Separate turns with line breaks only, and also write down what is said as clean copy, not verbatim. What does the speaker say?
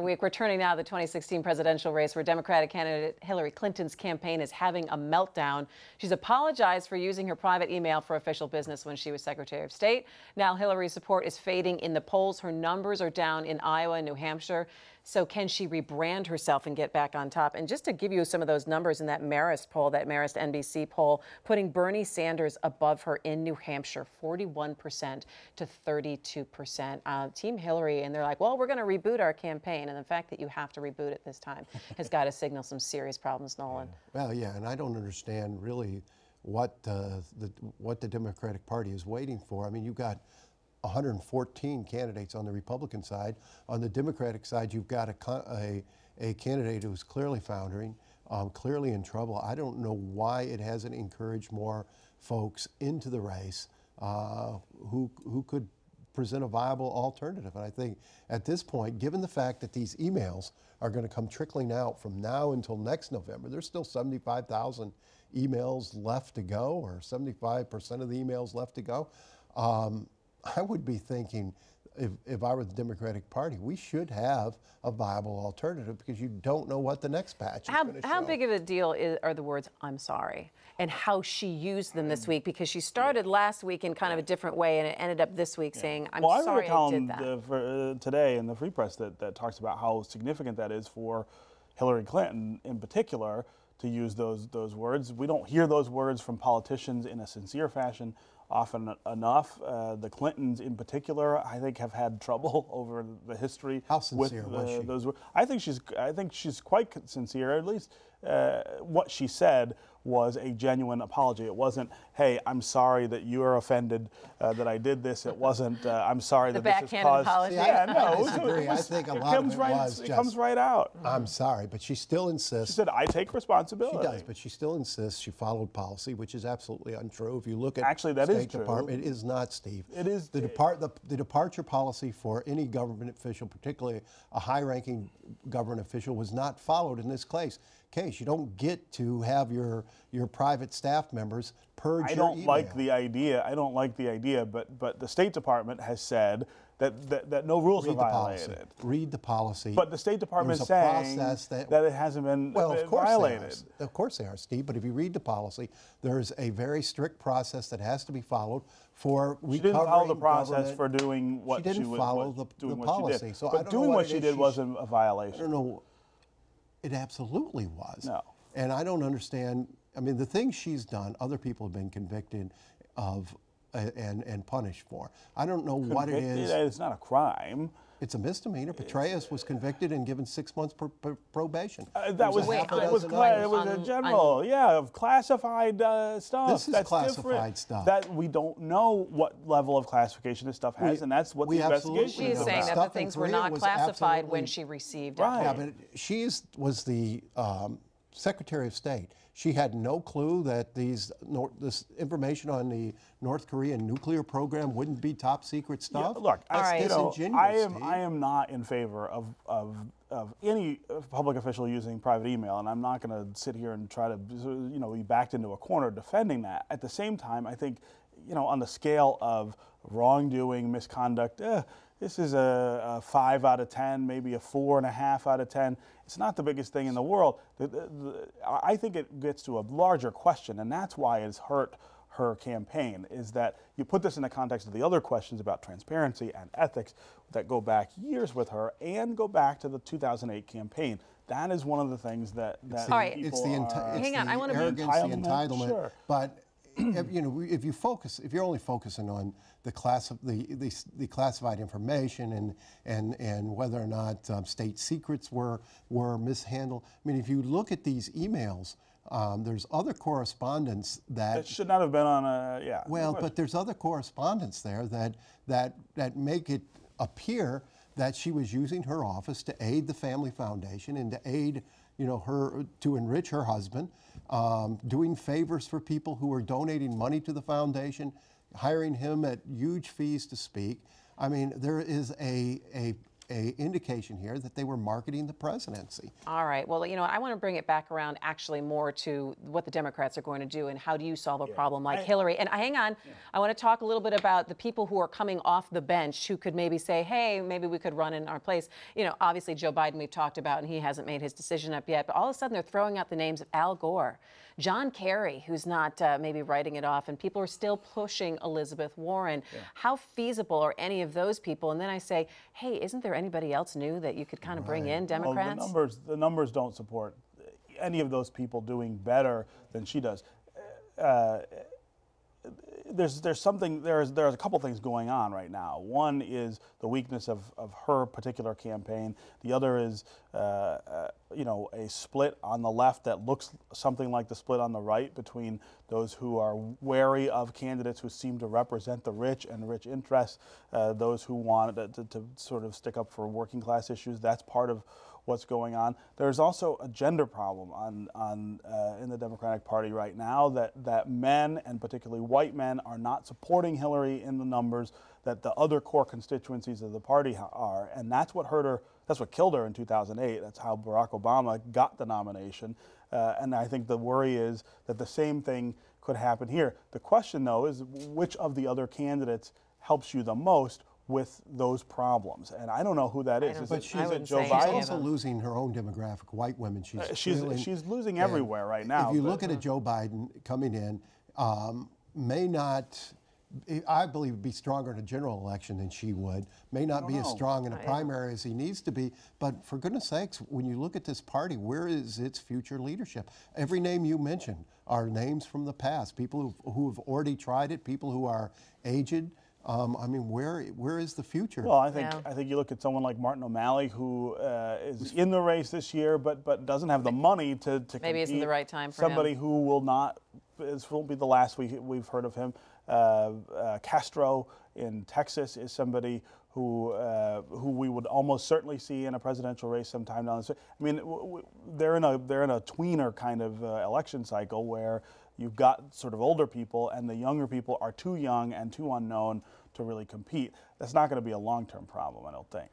Week. We're turning now to the 2016 presidential race where Democratic candidate Hillary Clinton's campaign is having a meltdown. She's apologized for using her private email for official business when she was Secretary of State. Now Hillary's support is fading in the polls. Her numbers are down in Iowa and New Hampshire. So can she rebrand herself and get back on top? And just to give you some of those numbers in that Marist poll, that Marist NBC poll, putting Bernie Sanders above her in New Hampshire, 41% to 32%. Team Hillary, and they're like, well, we're going to reboot our campaign. And the fact that you have to reboot it this time has got to signal some serious problems, Nolan.
Well, yeah, and I don't understand really what the Democratic Party is waiting for. I mean, you've got 114 candidates on the Republican side. On the Democratic side, you've got a candidate who's clearly foundering, clearly in trouble. I don't know why it hasn't encouraged more folks into the race who could present a viable alternative. And I think at this point, given the fact that these emails are going to come trickling out from now until next November, there's still 75,000 emails left to go, or 75% of the emails left to go. I would be thinking, if I were the Democratic Party, we should have a viable alternative, because you don't know what the next patch is going to show.
How big of a deal are the words "I'm sorry" and how she used them this week? Because she started last week in kind of a different way, and it ended up this week saying, "I'm sorry I did that."
I wrote a column today in the Free Press that talks about how significant that is for Hillary Clinton in particular to use those words. We don't hear those words from politicians in a sincere fashion often enough. The Clintons in particular, I think, have had trouble over the history.
How sincere was she?
Those words. I think she's quite sincere. At least what she said was a genuine apology. It wasn't, "Hey, I'm sorry that you are offended that I did this." It wasn't, "I'm sorry that this has caused."
Apology.
Yeah, no,
I disagree. I think a lot of it was
it comes right out.
"I'm sorry," but she still insists.
She said, "I take responsibility."
She does, but she still insists she followed policy, which is absolutely untrue. If you look at
actually, that is
State
true.
Department, it is not, Steve.
It is
the departure policy for any government official, particularly a high-ranking government official, was not followed in this case. You don't get to have your private staff members purge your email.
I don't like the idea, but the State Department has said that no rules are violated.
Read the policy.
But the State Department is saying that it hasn't been violated.
Of course they are, Steve, but if you read the policy, there's a very strict process that has to be followed for recovering.
She didn't follow the process for doing what she
didn't follow the policy.
So but doing what she did wasn't a violation.
I don't know. It absolutely was.
No.
And I don't understand. I mean, the things she's done, other people have been convicted of and punished for. I don't know what it is.
It's not a crime.
It's a misdemeanor. Petraeus was convicted and given 6 months probation.
That was a general, of classified stuff.
This is classified stuff.
That we don't know what level of classification this stuff has, and that's what the investigation is.
She is saying that the things were not classified when she received it.
Right.
Yeah, but she was the Secretary of State. She had no clue that this information on the North Korean nuclear program wouldn't be top secret stuff.
Yeah, look,
I
am not in favor of any public official using private email, and I'm not going to sit here and try to be backed into a corner defending that. At the same time, I think on the scale of wrongdoing, misconduct, this is a 5 out of 10, maybe a 4.5 out of 10. It's not the biggest thing in the world. I think it gets to a larger question, and that's why it's hurt her campaign, is that you put this in the context of the other questions about transparency and ethics that go back years with her and go back to the 2008 campaign. That is one of the things that
hang on, I want to
be entitlement.
Sure.
But if you're only focusing on the classified information and whether or not state secrets were mishandled, I mean, if you look at these emails, there's other correspondence that
should not have been on a
Well, but there's other correspondence there that make it appear that she was using her office to aid the family foundation and to aid her, to enrich her husband, doing favors for people who were donating money to the foundation, hiring him at huge fees to speak. I mean, there is a a indication here that they were marketing the presidency.
All right. Well, I want to bring it back around actually more to what the Democrats are going to do and how do you solve a problem like Hillary. And hang on, I want to talk a little bit about the people who are coming off the bench who could maybe say, hey, maybe we could run in our place. Obviously Joe Biden we've talked about, and he hasn't made his decision up yet. But all of a sudden they're throwing out the names of Al Gore, John Kerry, who's not maybe writing it off, and people are still pushing Elizabeth Warren. How feasible are any of those people? And then I say, hey, isn't there anybody else new that you could kind of bring in, Democrats?
Well, the numbers don't support any of those people doing better than she does. There's a couple things going on right now. One is the weakness of her particular campaign. The other is a split on the left that looks something like the split on the right between those who are wary of candidates who seem to represent the rich and rich interests, those who want to sort of stick up for working class issues. That's part of what's going on. There's also a gender problem in the Democratic Party right now that men, and particularly white men, are not supporting Hillary in the numbers that the other core constituencies of the party are, and that's what hurt her. That's what killed her in 2008. That's how Barack Obama got the nomination, and I think the worry is that the same thing could happen here. The question, though, is which of the other candidates helps you the most with those problems, and I don't know who that is.
But
Is it Joe
She's
Biden?
also losing her own demographic, white women.
She's losing everywhere right now.
If you look at a Joe Biden coming in, may not, I believe, be stronger in a general election than she would. May not be as strong in a primary as he needs to be. But for goodness sakes, when you look at this party, where is its future leadership? Every name you mentioned are names from the past. People who have already tried it. People who are aged. I mean, where is the future?
Well, I think you look at someone like Martin O'Malley, who is in the race this year, but doesn't have the money to
maybe
compete.
isn't the right time for
somebody
him.
who will not. This won't be the last we've heard of him. Castro in Texas is somebody who we would almost certainly see in a presidential race sometime down the street. I mean, they're in a tweener kind of election cycle where you've got sort of older people, and the younger people are too young and too unknown to really compete. That's not going to be a long-term problem, I don't think.